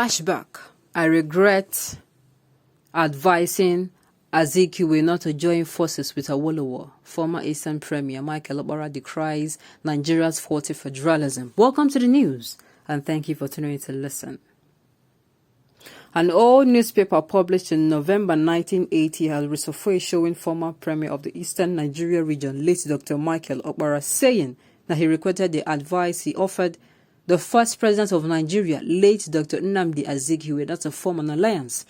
Flashback. I regret advising Azikwe not to join forces with Awolowo. Former Eastern Premier Michael Okpara decries Nigeria's faulty federalism. Welcome to the news, and thank you for tuning in to listen. An old newspaper published in November 1980 has resurfaced showing former Premier of the Eastern Nigeria region, late Dr. Michael Okpara, saying that he regretted the advice he offered the first president of Nigeria, late Dr. Nnamdi Azikwe, not to form an alliance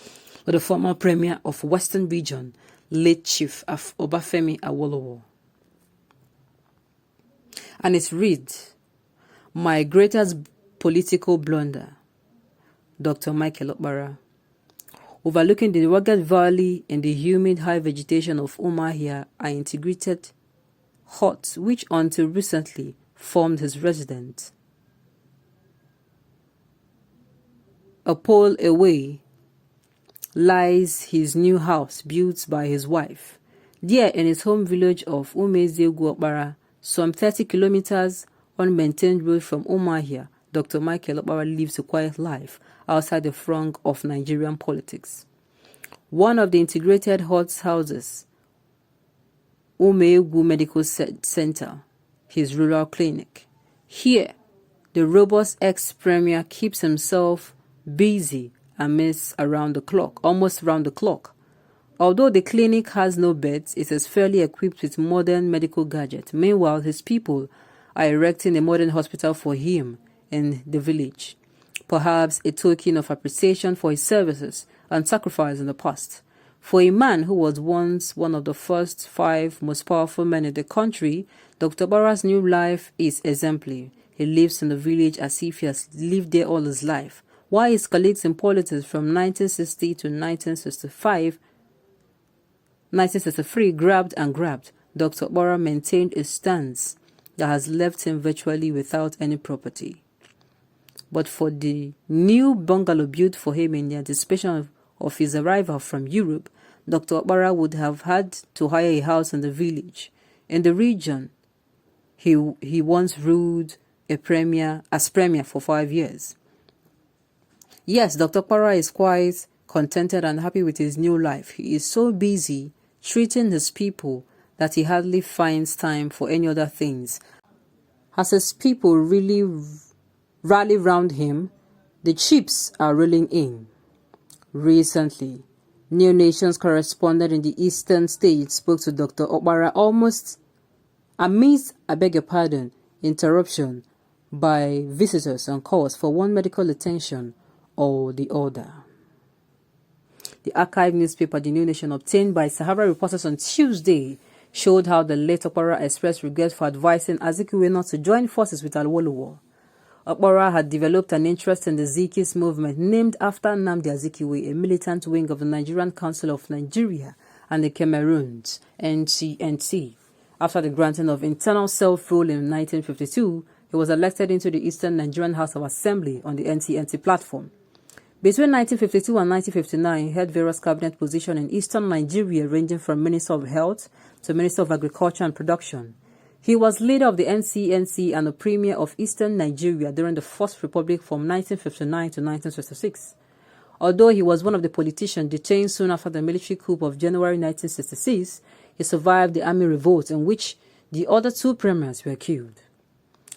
with the former Premier of Western region, late Chief Obafemi Awolowo. And it reads, "My greatest political blunder, Dr. Michael Okpara. Overlooking the rugged valley and the humid high vegetation of Umuahia are integrated huts which until recently formed his residence. A pole away lies his new house built by his wife. There in his home village of Okpara, some 30 kilometers unmaintained road from Umuahia, Dr. Michael Okpara lives a quiet life outside the throng of Nigerian politics. One of the integrated huts houses Umegu Medical Center, his rural clinic. Here, the robust ex-premier keeps himself busy almost around the clock. Although the clinic has no beds, it is fairly equipped with modern medical gadgets. Meanwhile, his people are erecting a modern hospital for him in the village, perhaps a token of appreciation for his services and sacrifice in the past. For a man who was once one of the first 5 most powerful men in the country, Dr. Okpara's new life is exemplary. He lives in the village as if he has lived there all his life. While his colleagues in politics from 1960 to 1963 grabbed, Dr. Okpara maintained a stance that has left him virtually without any property. But for the new bungalow built for him in the anticipation of his arrival from Europe, Dr. Okpara would have had to hire a house in the village. In the region, he once ruled as premier for 5 years. Yes, Dr. Okpara is quite contented and happy with his new life. He is so busy treating his people that he hardly finds time for any other things. As his people really rally round him, the chips are rolling in. Recently, New Nations correspondent in the eastern states spoke to Dr. Okpara almost amidst, interruption by visitors on calls for one medical attention or the other. The archive newspaper The New Nation, obtained by Sahara reporters on Tuesday, showed how the late Okpara expressed regret for advising Azikwe not to join forces with Awolowo. Okpara had developed an interest in the Zikis movement, named after Nnamdi Azikwe, a militant wing of the Nigerian Council of Nigeria and the Cameroons, NCNC. After the granting of internal self-rule in 1952, he was elected into the Eastern Nigerian House of Assembly on the NCNC platform. Between 1952 and 1959, he held various cabinet positions in Eastern Nigeria, ranging from Minister of Health to Minister of Agriculture and Production. He was leader of the NCNC and the Premier of Eastern Nigeria during the First Republic from 1959 to 1966. Although he was one of the politicians detained soon after the military coup of January 1966, he survived the army revolt in which the other 2 premiers were killed.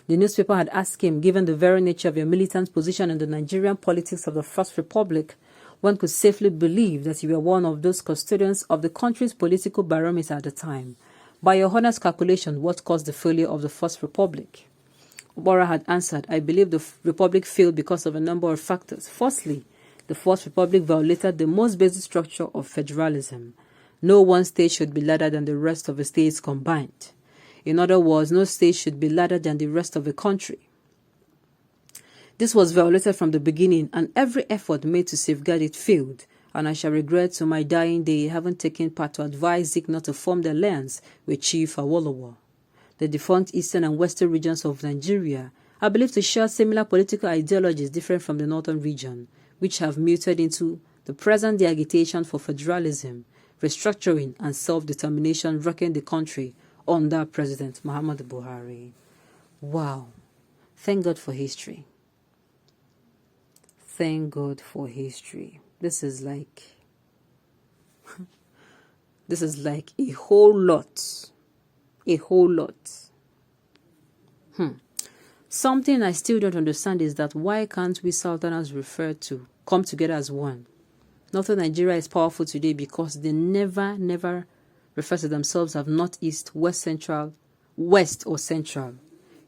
The newspaper had asked him, given the very nature of your militant position in the Nigerian politics of the First Republic, one could safely believe that you were one of those custodians of the country's political barometer at the time. By your honest calculation, what caused the failure of the First Republic? Okpara had answered, I believe the Republic failed because of a number of factors. Firstly, the First Republic violated the most basic structure of federalism. No one state should be larger than the rest of the states combined. In other words, no state should be larger than the rest of the country. This was violated from the beginning, and every effort made to safeguard it failed, and I shall regret to my dying day having taken part to advise Zik not to form the alliance with Chief Awolowo. The defunct eastern and western regions of Nigeria are believed to share similar political ideologies different from the northern region, which have muted into the present-day agitation for federalism, restructuring, and self-determination rocking the country under President Muhammadu Buhari. Wow. Thank God for history. Thank God for history. This is like a whole lot. A whole lot. Something I still don't understand is that why can't we Southerners come together as one? Northern Nigeria is powerful today because they never refer to themselves as Northeast, West Central, West or Central.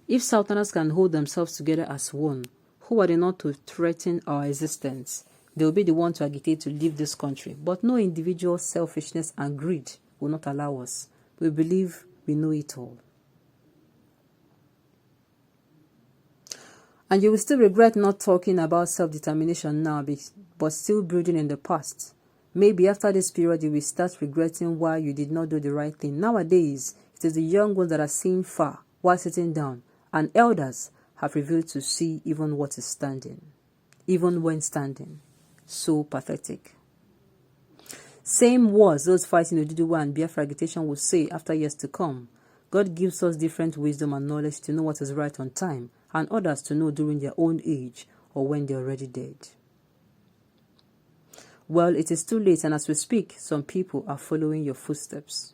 If Southerners can hold themselves together as one, who are they not to threaten our existence? They will be the one to agitate to leave this country. But no individual selfishness and greed will not allow us. We believe we know it all. And you will still regret not talking about self-determination now, but still brooding in the past. Maybe after this period, you will start regretting why you did not do the right thing. Nowadays, it is the young ones that are seeing far while sitting down, and elders have revealed to see even what is standing, even when standing. So pathetic. Same words those fighting Oduduwa and Biafra agitation will say after years to come. God gives us different wisdom and knowledge to know what is right on time, and others to know during their own age or when they are already dead. Well, it is too late, and as we speak, some people are following your footsteps.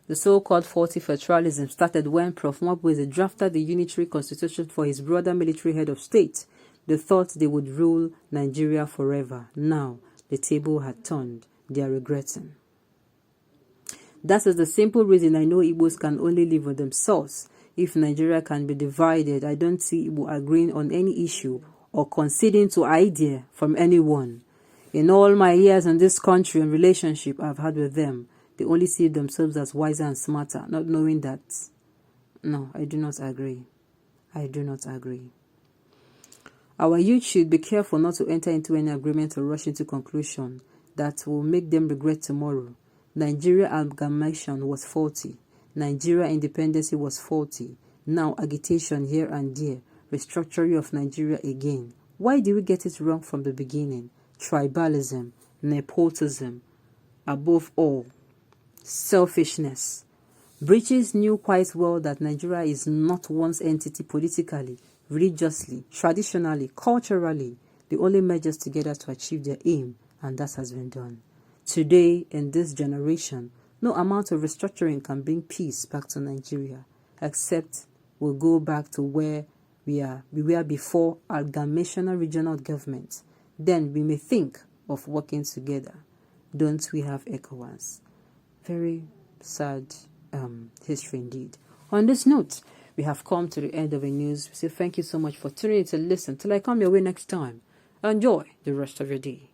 The so-called faulty federalism started when Prof. Mwabweze drafted the unitary constitution for his brother military head of state. They thought they would rule Nigeria forever. Now, the table had turned. They are regretting. That is the simple reason I know Igbos can only live with themselves. If Nigeria can be divided, I don't see Igbo agreeing on any issue or conceding to idea from anyone. In all my years in this country and relationship I've had with them, they only see themselves as wiser and smarter, not knowing that. No, I do not agree. I do not agree. Our youth should be careful not to enter into any agreement or rush into conclusion that will make them regret tomorrow. Nigeria amalgamation was faulty. Nigeria independence was faulty. Now agitation here and there. Restructuring of Nigeria again. Why did we get it wrong from the beginning? Tribalism, nepotism, above all, selfishness. British knew quite well that Nigeria is not one's entity politically, religiously, traditionally, culturally. They only merged us together to achieve their aim, and that has been done. Today, in this generation, no amount of restructuring can bring peace back to Nigeria, except we'll go back to where we were before amalgamation regional government. Then we may think of working together. Don't we have ECOWAS? Very sad history indeed. On this note, we have come to the end of the news. We say thank you so much for tuning in to listen. Till I come your way next time. Enjoy the rest of your day.